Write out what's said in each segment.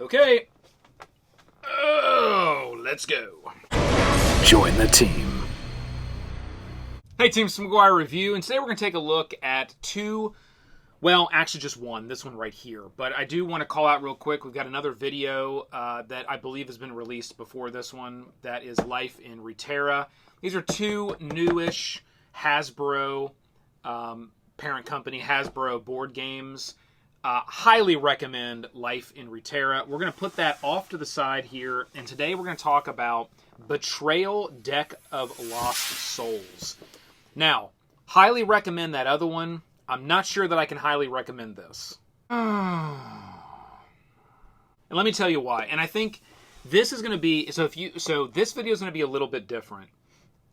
Okay. Oh, let's go. Join the team. Hey, DCMCGUIRE Review, and today we're going to take a look at two, well, actually just one, this one right here. But I do want to call out real quick, we've got another video that I believe has been released before this one, that is Life in Reterra. These are two newish Hasbro, parent company, Hasbro board games. Highly recommend Life in Reterra. We're going to put that off to the side here, and today we're going to talk about Betrayal Deck of Lost Souls. Now, highly recommend that other one. I'm not sure that I can highly recommend this. And let me tell you why. And I think this is going to be, so this video is going to be a little bit different.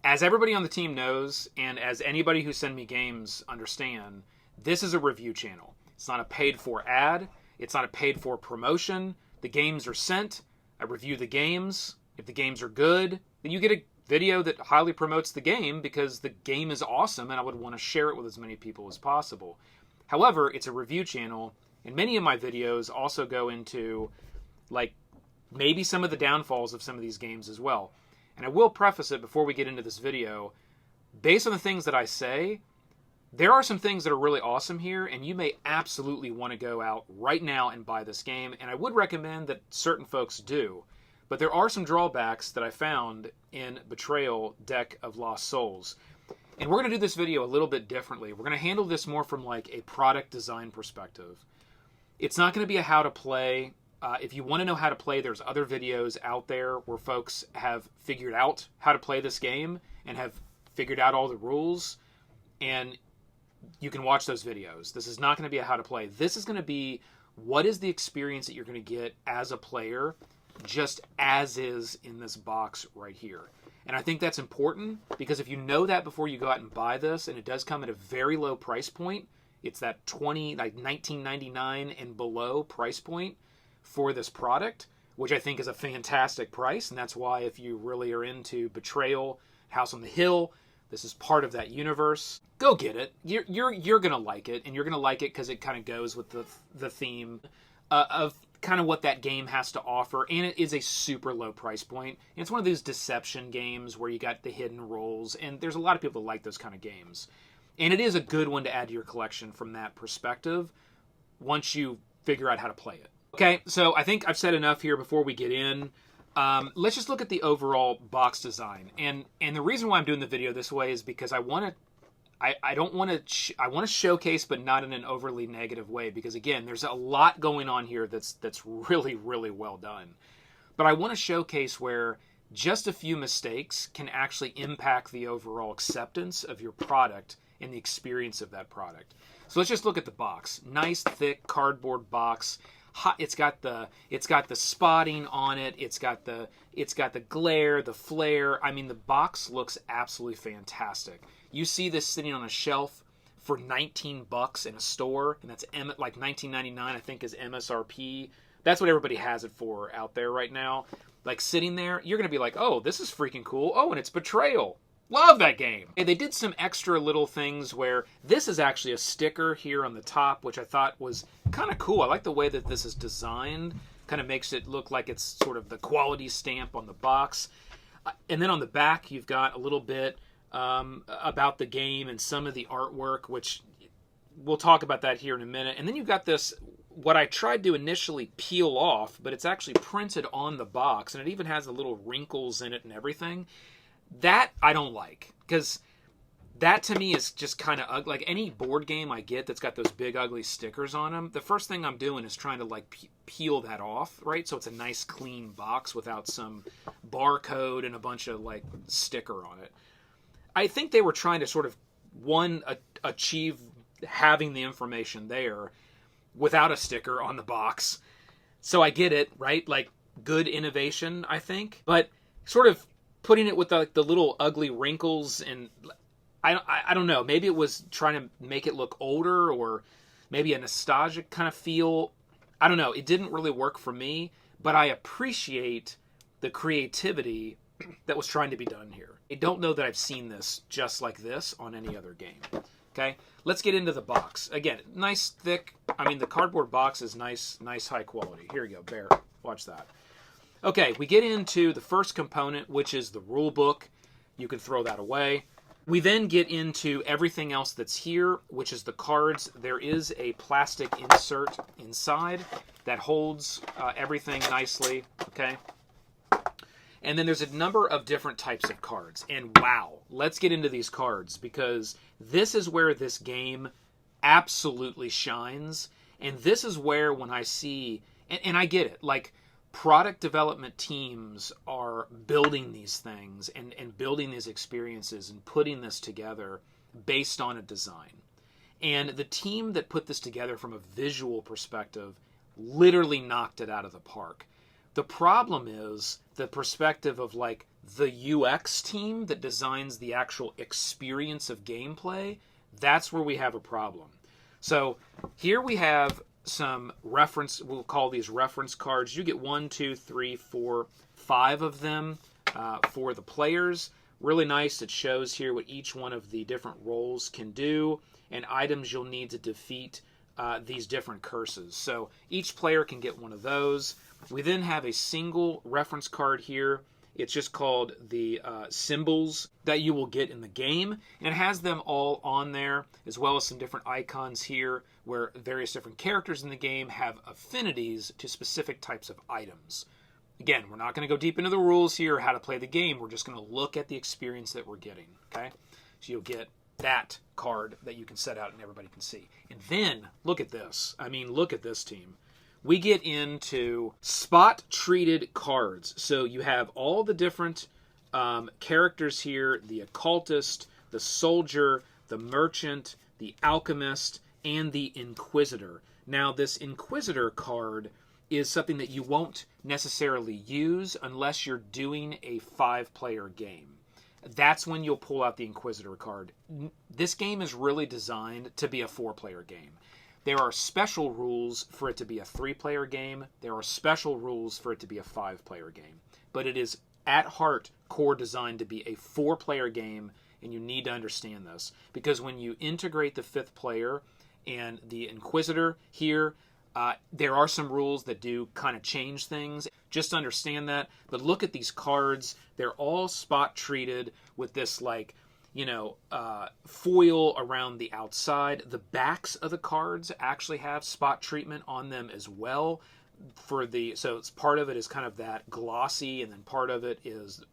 As everybody on the team knows, and as anybody who send me games understand, this is a review channel. It's not a paid-for ad. It's not a paid-for promotion. The games are sent. I review the games. If the games are good, then you get a video that highly promotes the game because the game is awesome and I would want to share it with as many people as possible. However, it's a review channel, and many of my videos also go into, like, maybe some of the downfalls of some of these games as well. And I will preface it before we get into this video. Based on the things that I say, there are some things that are really awesome here, and you may absolutely want to go out right now and buy this game, and I would recommend that certain folks do. But there are some drawbacks that I found in Betrayal Deck of Lost Souls. And we're going to do this video a little bit differently. We're going to handle this more from like a product design perspective. It's not going to be a how to play. If you want to know how to play, there's other videos out there where folks have figured out how to play this game and have figured out all the rules. And you can watch those videos. This is not going to be a how to play. This is going to be what is the experience that you're going to get as a player, just as is in this box right here. And I think that's important because if you know that before you go out and buy this, and it does come at a very low price point, it's that $19.99 and below price point for this product, which I think is a fantastic price. And that's why if you really are into Betrayal, House on the Hill, this is part of that universe. Go get it. You're gonna like it, and you're gonna like it because it kind of goes with the theme of kind of what that game has to offer, and it is a super low price point. And it's one of those deception games where you got the hidden roles, and there's a lot of people that like those kind of games. And it is a good one to add to your collection from that perspective once you figure out how to play it. Okay, so I think I've said enough here before we get in. Let's just look at the overall box design. And the reason why I'm doing the video this way is because I want to showcase, but not in an overly negative way, because again, there's a lot going on here that's really, really well done. But I want to showcase where just a few mistakes can actually impact the overall acceptance of your product and the experience of that product. So let's just look at the box. Nice, thick cardboard box. It's got the spotting on it. It's got the glare, the flare. I mean, the box looks absolutely fantastic. You see this sitting on a shelf for $19 in a store, and that's like $19.99, I think, is MSRP. That's what everybody has it for out there right now. Like sitting there, you're gonna be like, "Oh, this is freaking cool! Oh, and it's Betrayal. Love that game." And they did some extra little things where this is actually a sticker here on the top, which I thought was kind of cool. I like the way that this is designed. Kind of makes it look like it's sort of the quality stamp on the box. And then on the back, you've got a little bit about the game and some of the artwork, which we'll talk about that here in a minute. And then you've got this, what I tried to initially peel off, but it's actually printed on the box, and it even has the little wrinkles in it and everything. That I don't like, because that to me is just kind of ugly. Like any board game I get that's got those big ugly stickers on them, the first thing I'm doing is trying to like peel that off, right? So it's a nice clean box without some barcode and a bunch of like sticker on it. I think they were trying to sort of, achieve having the information there without a sticker on the box. So I get it, right? Like, good innovation, I think. But sort of putting it with the little ugly wrinkles, and I don't know. Maybe it was trying to make it look older, or maybe a nostalgic kind of feel. I don't know. It didn't really work for me, but I appreciate the creativity that was trying to be done here. I don't know that I've seen this just like this on any other game. Okay, let's get into the box. Again, nice, thick. I mean, the cardboard box is nice high quality. Here you go, Bear. Watch that. Okay, we get into the first component, which is the rule book. You can throw that away. We then get into everything else that's here, which is the cards. There is a plastic insert inside that holds everything nicely, okay? And then there's a number of different types of cards. And wow, let's get into these cards, because this is where this game absolutely shines. And this is where, when I see, and I get it, like, product development teams are building these things and building these experiences and putting this together based on a design. And the team that put this together from a visual perspective literally knocked it out of the park. The problem is the perspective of, like, the UX team that designs the actual experience of gameplay. That's where we have a problem. So here we have some reference, we'll call these reference cards. You get 1, 2, 3, 4, 5 of them for the players. Really nice. It shows here what each one of the different roles can do and items you'll need to defeat these different curses. So each player can get one of those. We then have a single reference card here. It's just called the symbols that you will get in the game. And it has them all on there, as well as some different icons here where various different characters in the game have affinities to specific types of items. Again, we're not going to go deep into the rules here or how to play the game. We're just going to look at the experience that we're getting, okay? So you'll get that card that you can set out and everybody can see. And then, look at this. I mean, look at this team. We get into spot-treated cards. So you have all the different characters here, the occultist, the soldier, the merchant, the alchemist, and the inquisitor. Now, this inquisitor card is something that you won't necessarily use unless you're doing a 5-player game. That's when you'll pull out the inquisitor card. This game is really designed to be a 4-player game. There are special rules for it to be a 3-player game. There are special rules for it to be a 5-player game. But it is, at heart, core designed to be a 4-player game, and you need to understand this. Because when you integrate the 5th player and the Inquisitor here, there are some rules that do kind of change things. Just understand that. But look at these cards. They're all spot-treated with this, like, foil around the outside. The backs of the cards actually have spot treatment on them as well. So it's part of it is kind of that glossy, and then part of it is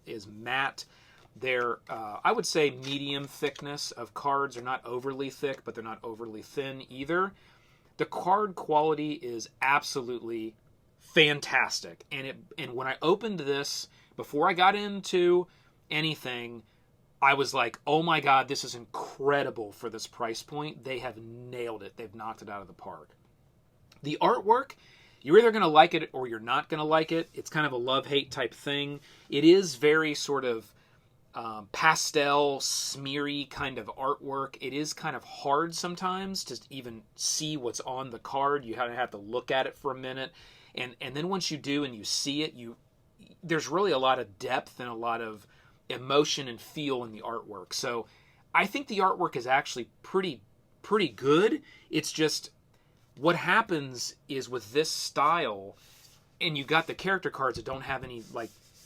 matte. They're, I would say, medium thickness of cards. They're not overly thick, but they're not overly thin either. The card quality is absolutely fantastic. And when I opened this, before I got into anything, I was like, oh my God, this is incredible for this price point. They have nailed it. They've knocked it out of the park. The artwork, you're either going to like it or you're not going to like it. It's kind of a love-hate type thing. It is very sort of pastel, smeary kind of artwork. It is kind of hard sometimes to even see what's on the card. You have to look at it for a minute. And then once you do and you see it, there's really a lot of depth and a lot of emotion and feel in the artwork. So I think the artwork is actually pretty good. It's just what happens is with this style, and you've got the character cards that don't have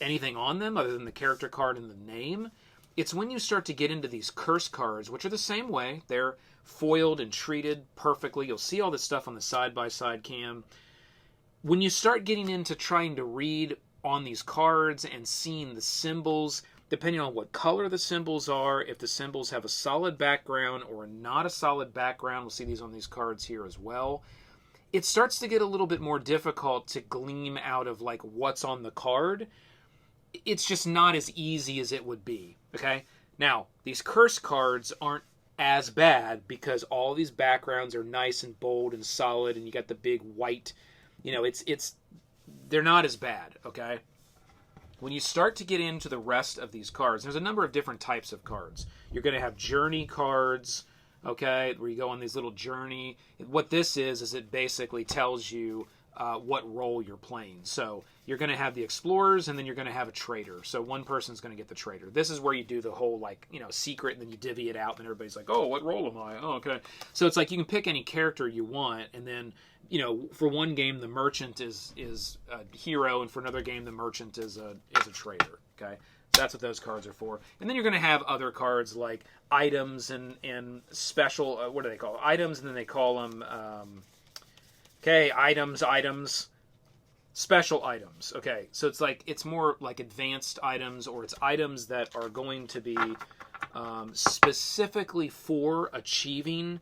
anything on them other than the character card and the name. It's when you start to get into these curse cards, which are the same way. They're foiled and treated perfectly. You'll see all this stuff on the side-by-side cam. When you start getting into trying to read on these cards and seeing the symbols, depending on what color the symbols are, if the symbols have a solid background or not a solid background, we'll see these on these cards here as well, it starts to get a little bit more difficult to glean out of like what's on the card. It's just not as easy as it would be, okay? Now, these curse cards aren't as bad because all these backgrounds are nice and bold and solid, and you got the big white, they're not as bad, okay? When you start to get into the rest of these cards, there's a number of different types of cards. You're going to have journey cards, okay, where you go on these little journey. What this is it basically tells you what role you're playing. So you're going to have the explorers, and then you're going to have a trader. So one person's going to get the trader. This is where you do the whole, like, you know, secret, and then you divvy it out, and everybody's like, oh, what role am I? Oh, okay. So it's like you can pick any character you want, and then, you know, for one game the merchant is a hero, and for another game the merchant is a trader. Okay, so that's what those cards are for. And then you're going to have other cards like items and special. What do they call it? Items, and then they call them. Items, special items. Okay, so it's like, it's more like advanced items, or it's items that are going to be specifically for achieving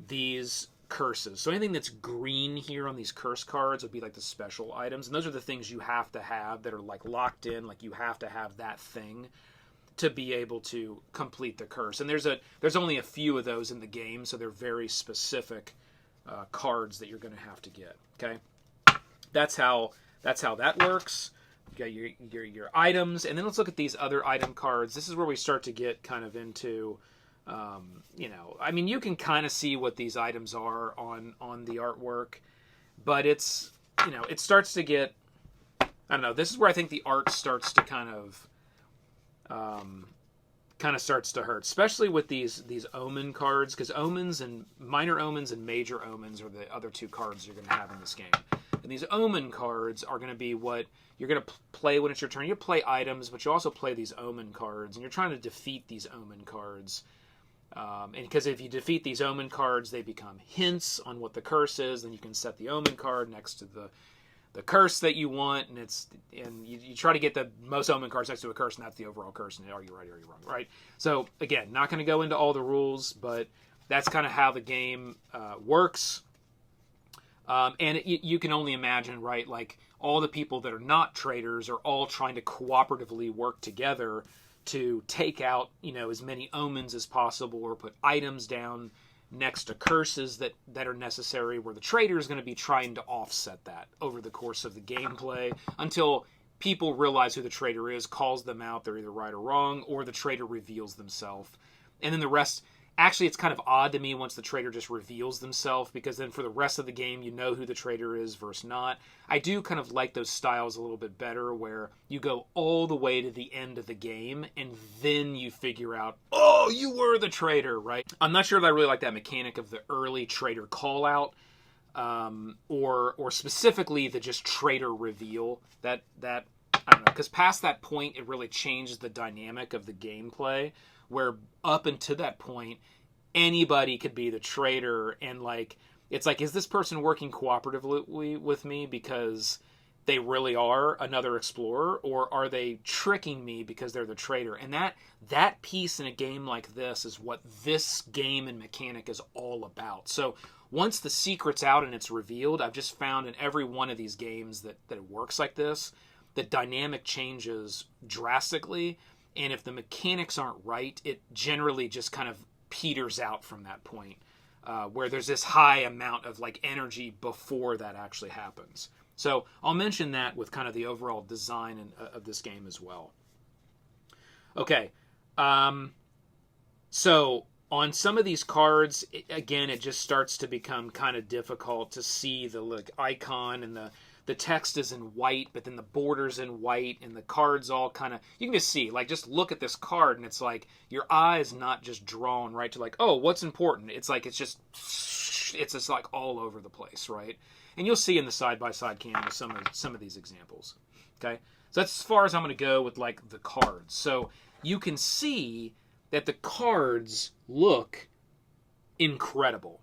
these curses. So anything that's green here on these curse cards would be like the special items, and those are the things you have to have that are like locked in, like you have to have that thing to be able to complete the curse. And there's only a few of those in the game, so they're very specific cards that you're going to have to get. Okay, that's how that works. You got your items, and then let's look at these other item cards. This is where we start to get kind of into, you know, I mean, you can kind of see what these items are on the artwork, but it's, you know, it starts to get, I don't know. This is where I think the art starts to kind of starts to hurt, especially with these omen cards, because omens and minor omens and major omens are the other two cards you're going to have in this game. And these omen cards are going to be what you're going to play when it's your turn. You play items, but you also play these omen cards, and you're trying to defeat these omen cards. And because if you defeat these omen cards, they become hints on what the curse is. Then you can set the omen card next to the curse that you want, and you try to get the most omen cards next to a curse, and that's the overall curse. And are you right or are you wrong? Right. So again, not going to go into all the rules, but that's kind of how the game works. And you can only imagine, right? Like all the people that are not traders are all trying to cooperatively work together to take out, you know, as many omens as possible, or put items down next to curses that are necessary, where the trader is going to be trying to offset that over the course of the gameplay until people realize who the trader is, calls them out, they're either right or wrong, or the trader reveals themselves. And then the rest, actually it's kind of odd to me once the trader just reveals themselves, because then for the rest of the game you know who the trader is versus not. I do kind of like those styles a little bit better, where you go all the way to the end of the game and then you figure out, oh, you were the trader, right? I'm not sure that I really like that mechanic of the early trader call out, or specifically the just trader reveal. That I don't know, because past that point it really changes the dynamic of the gameplay, where up until that point anybody could be the trader, and like it's like, is this person working cooperatively with me because they really are another explorer, or are they tricking me because they're the trader? And that piece in a game like this is what this game and mechanic is all about. So once the secret's out and it's revealed, I've just found in every one of these games that it works like this, the dynamic changes drastically. And if the mechanics aren't right, it generally just kind of peters out from that point, where there's this high amount of like energy before that actually happens. So I'll mention that with kind of the overall design of this game as well. Okay, so on some of these cards, it just starts to become kind of difficult to see the icon, and the text is in white, but then the border's in white, and the cards all kind of, you can just see, like, just look at this card, and it's like, your eye is not just drawn right to like, oh, what's important? It's like, it's just like all over the place, right? And you'll see in the side-by-side camera some of these examples, okay? So that's as far as I'm going to go with, like, the cards. So you can see that the cards look incredible.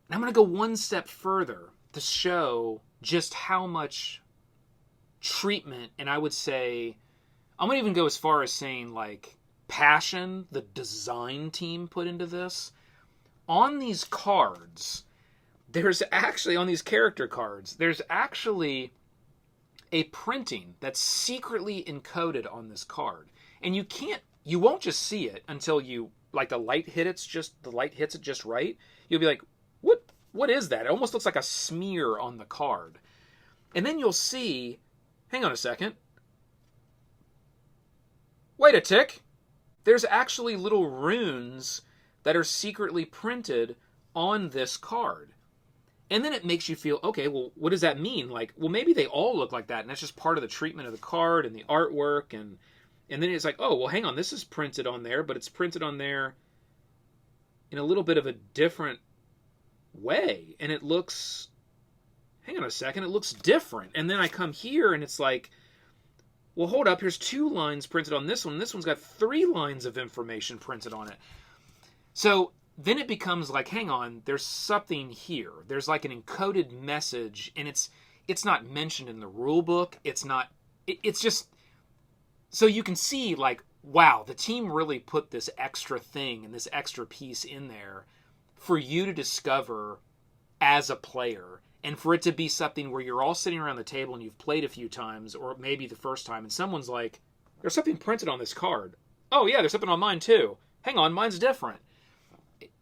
And I'm going to go one step further to show just how much treatment, and I would say, I'm going to even go as far as saying, like, passion the design team put into this. On these cards, there's actually, on these character cards, there's actually a printing that's secretly encoded on this card. And you won't just see it until you, like, the light hits it just right. You'll be like, what is that? It almost looks like a smear on the card. And then you'll see, hang on a second. Wait a tick. There's actually little runes that are secretly printed on this card. And then it makes you feel, okay, well, what does that mean? Like, well, maybe they all look like that, and that's just part of the treatment of the card and the artwork, and then it's like, oh, well, hang on, this is printed on there, but it's printed on there in a little bit of a different way, and it looks, hang on a second, it looks different. And then I come here, and it's like, well, hold up, here's 2 lines printed on this one, and this one's got 3 lines of information printed on it. So then it becomes like, hang on, there's something here. There's like an encoded message, and it's not mentioned in the rule book. It's just, so you can see, like, wow, the team really put this extra thing and this extra piece in there for you to discover as a player, and for it to be something where you're all sitting around the table and you've played a few times, or maybe the first time, and someone's like, there's something printed on this card. Oh yeah, there's something on mine too. Hang on, mine's different.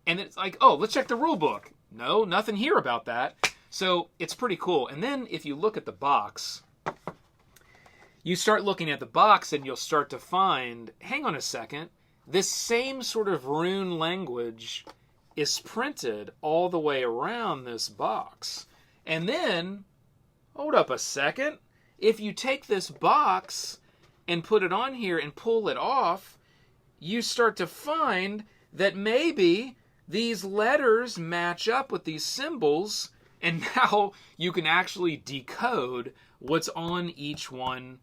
And it's like, oh, let's check the rule book. No, nothing here about that. So it's pretty cool. And then if you look at the box, you start looking at the box and you'll start to find, hang on a second, this same sort of rune language is printed all the way around this box. And then, hold up a second, if you take this box and put it on here and pull it off, you start to find that maybe these letters match up with these symbols, and now you can actually decode what's on each one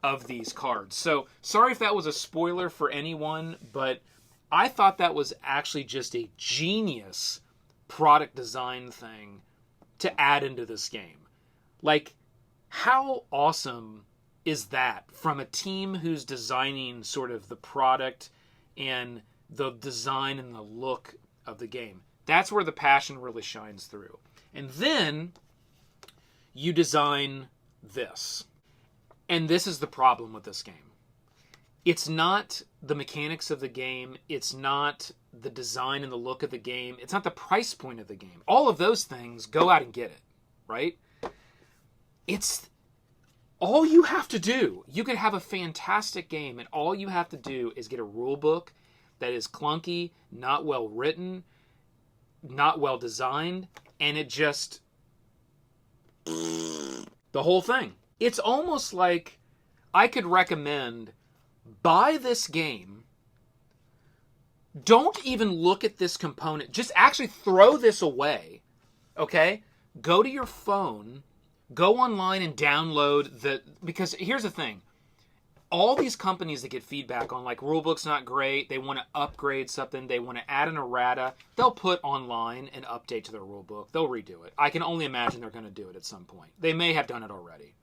of these cards. So, sorry if that was a spoiler for anyone, but I thought that was actually just a genius product design thing to add into this game. Like, how awesome is that from a team who's designing sort of the product and the design and the look of the game? That's where the passion really shines through. And then you design this. And this is the problem with this game. It's not the mechanics of the game. It's not the design and the look of the game. It's not the price point of the game. All of those things, go out and get it, right? It's all you have to do. You could have a fantastic game, and all you have to do is get a rule book that is clunky, not well written, not well designed, and it just, the whole thing. It's almost like I could recommend, buy this game, don't even look at this component, just actually throw this away, okay? Go to your phone, go online and download because here's the thing, all these companies that get feedback on, like, Rulebook's not great, they want to upgrade something, they want to add an errata, they'll put online an update to their rulebook. They'll redo it. I can only imagine they're going to do it at some point. They may have done it already.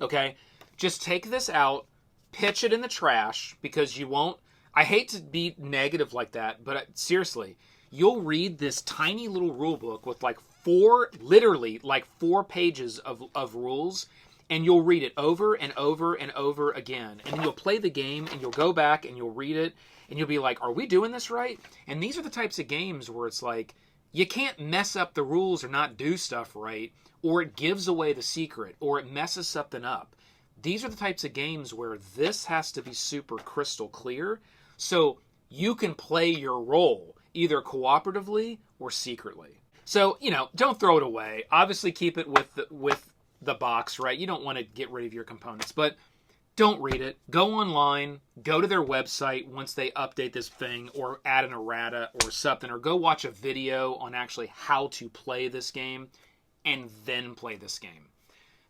Okay? Just take this out, pitch it in the trash, because you won't, I hate to be negative like that, but seriously, you'll read this tiny little rulebook with like 4 pages of rules, and you'll read it over and over and over again. And then you'll play the game, and you'll go back, and you'll read it, and you'll be like, are we doing this right? And these are the types of games where it's like, you can't mess up the rules or not do stuff right, or it gives away the secret, or it messes something up. These are the types of games where this has to be super crystal clear, so you can play your role, either cooperatively or secretly. So, don't throw it away. Obviously, keep it with the box, right? You don't want to get rid of your components, but don't read it. Go online, go to their website once they update this thing or add an errata or something, or go watch a video on actually how to play this game, and then play this game.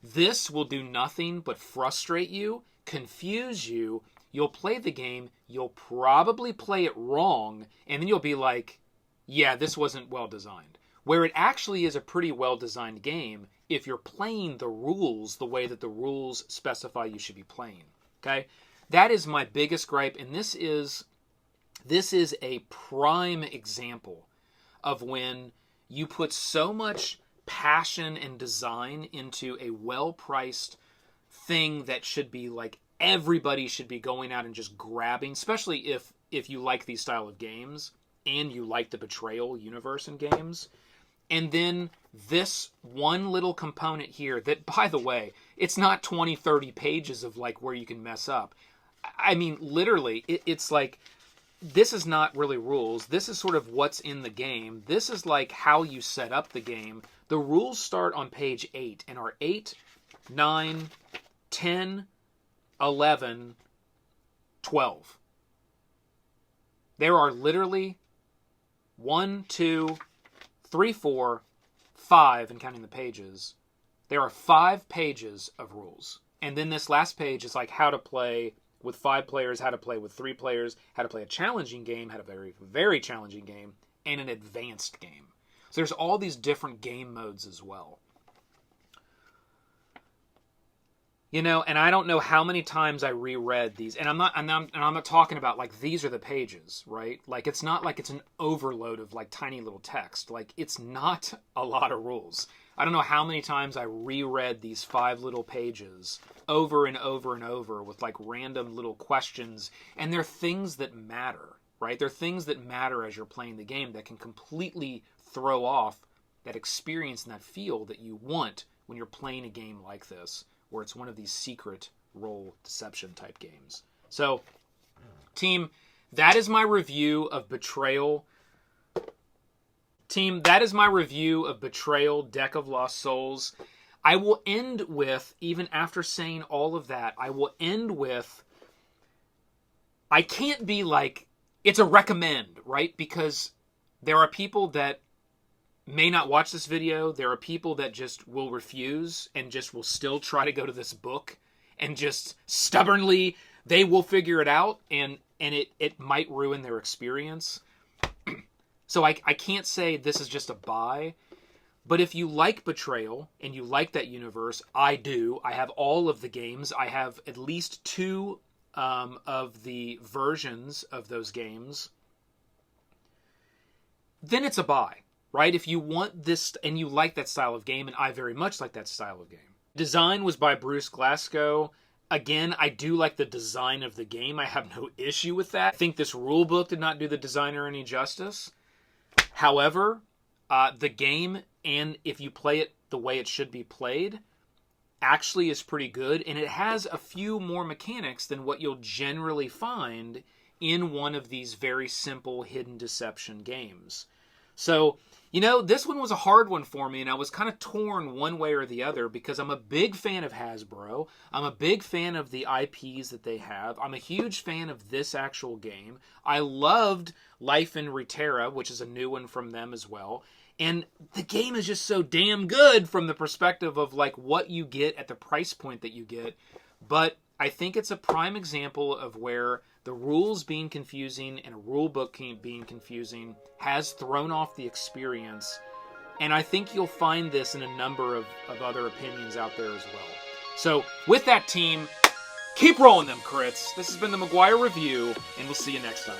This will do nothing but frustrate you, confuse you. You'll play the game, you'll probably play it wrong, and then you'll be like, yeah, this wasn't well designed. Where it actually is a pretty well designed game if you're playing the rules the way that the rules specify you should be playing. Okay? That is my biggest gripe, and this is a prime example of when you put so much passion and design into a well-priced thing that should be like everybody should be going out and just grabbing, especially if you like these style of games and you like the Betrayal Universe in games. And then this one little component here that, by the way, it's not 20, 30 pages of like where you can mess up. I mean, literally, it's like, this is not really rules. This is sort of what's in the game. This is like how you set up the game. The rules start on page 8 and are 8, 9, 10, 11, 12. There are literally 1, 2, 3, 4, 5, and counting the pages. There are 5 pages of rules. And then this last page is like how to play with 5 players, how to play with 3 players, how to play a challenging game, how to play a very challenging game, and an advanced game. So there's all these different game modes as well. You know, and I don't know how many times I reread these, and I'm not talking about like these are the pages, right? Like it's not like it's an overload of like tiny little text. Like it's not a lot of rules. I don't know how many times I reread these 5 little pages over and over and over with like random little questions, and they're things that matter, right? They're things that matter as you're playing the game that can completely throw off that experience and that feel that you want when you're playing a game like this, where it's one of these secret role deception type games. So, team, that is my review of Betrayal. Team, that is my review of Betrayal, Deck of Lost Souls. I will end with, even after saying all of that, I will end with, I can't be like, it's a recommend, right? Because there are people that may not watch this video. There are people that just will refuse and just will still try to go to this book and just stubbornly, they will figure it out, and it might ruin their experience. So I can't say this is just a buy, but if you like Betrayal and you like that universe, I do. I have all of the games. I have at least 2 of the versions of those games. Then it's a buy, right? If you want this and you like that style of game, and I very much like that style of game. Design was by Bruce Glasgow. Again, I do like the design of the game. I have no issue with that. I think this rulebook did not do the designer any justice. However, the game, and if you play it the way it should be played, actually is pretty good. And it has a few more mechanics than what you'll generally find in one of these very simple hidden deception games. So, you know, this one was a hard one for me, and I was kind of torn one way or the other because I'm a big fan of Hasbro. I'm a big fan of the IPs that they have. I'm a huge fan of this actual game. I loved Life in Reterra, which is a new one from them as well. And the game is just so damn good from the perspective of like what you get at the price point that you get. But I think it's a prime example of where the rules being confusing and a rule book being confusing has thrown off the experience. And I think you'll find this in a number of other opinions out there as well. So with that, team, keep rolling them crits. This has been the McGuire Review, and we'll see you next time.